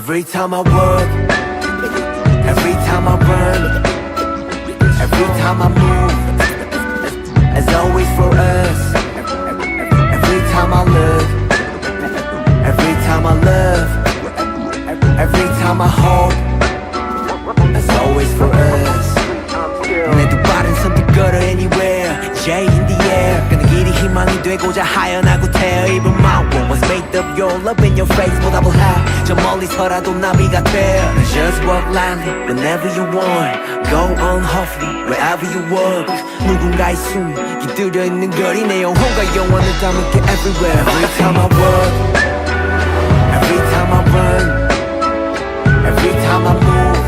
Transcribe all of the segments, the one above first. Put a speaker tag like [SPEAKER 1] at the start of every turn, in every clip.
[SPEAKER 1] Every time I work, every time I run, every time I move, as always for us. Every time I look, every time I love, every time I hope, as always for us. 내두 발은 선택걸어 anywhere, J in the air. 그는 길이 희망이 되고자 하연하고 태어 입은 my world was made of your love in your face. 뭐 답을 해, 저 멀리서라도 나비가 돼. Just walk lightly whenever you want. Go on hopefully wherever you walk. 누군가의 숨 깃들여 있는 거리 내 영혼과 영원을 담을게 everywhere. Every time I walk, every time I run, every time I move,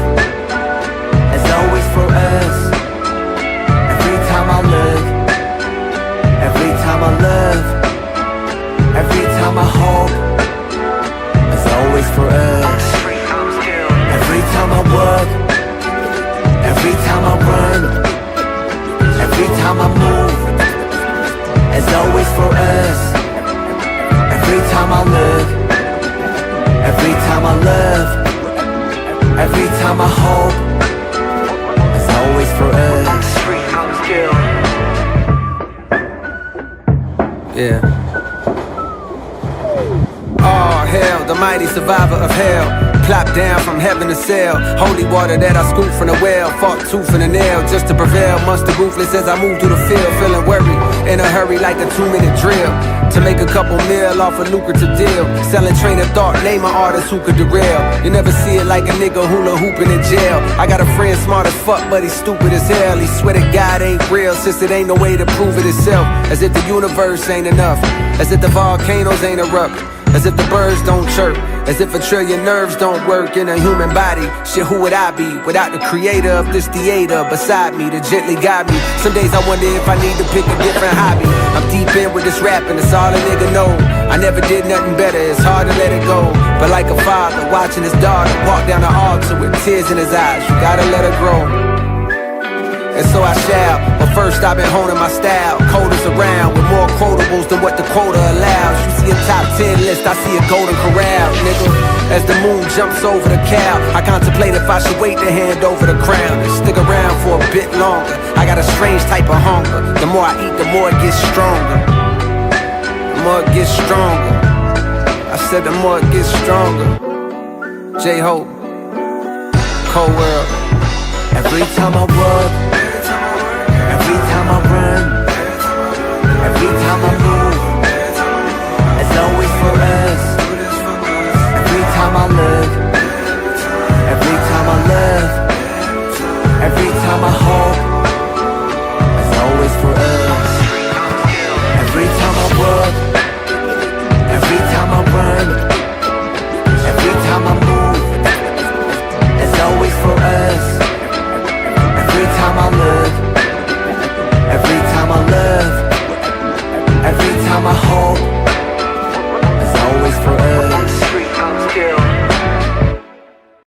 [SPEAKER 1] it's always for us. Every time I look, every time I love, every time I hope, it's always for us. Every time I work, every time I run, every time I move, it's always for us. Every time I look, every time I love, every time I hope, it's always for us.
[SPEAKER 2] Yeah. Oh hell, the mighty survivor of hell. Plop down from heaven to sail. Holy water that I scooped from the well. Fought tooth and a nail just to prevail. Mustard ruthless as I move through the field. Feeling worried, in a hurry like a 2-minute drill. To make a couple mil off a lucrative deal. Selling train of thought, name an artist who could derail. You never see it like a nigga hula hooping in jail. I got a friend smart as fuck, but he's stupid as hell. He swear to God ain't real, since it ain't no way to prove it itself. As if the universe ain't enough. As if the volcanoes ain't erupt. As if the birds don't chirp. As if a trillion nerves don't work in a human body. Shit, who would I be without the creator of this theater beside me to gently guide me? Some days I wonder if I need to pick a different hobby. I'm deep in with this rapping, it's all a nigga know. I never did nothing better, it's hard to let it go. But like a father watching his daughter walk down the altar with tears in his eyes, you gotta let her grow. And so I shall, but first I've been honing my style. Coders around with more quotables than what the quota allows. You see a top 10 list, I see a golden corral, nigga. As the moon jumps over the cow, I contemplate if I should wait to hand over the crown and stick around for a bit longer. I got a strange type of hunger. The more I eat, the more it gets stronger. The more it gets stronger. I said the more it gets stronger. J-Hope, Cold World.
[SPEAKER 1] Every time I work, every time I run,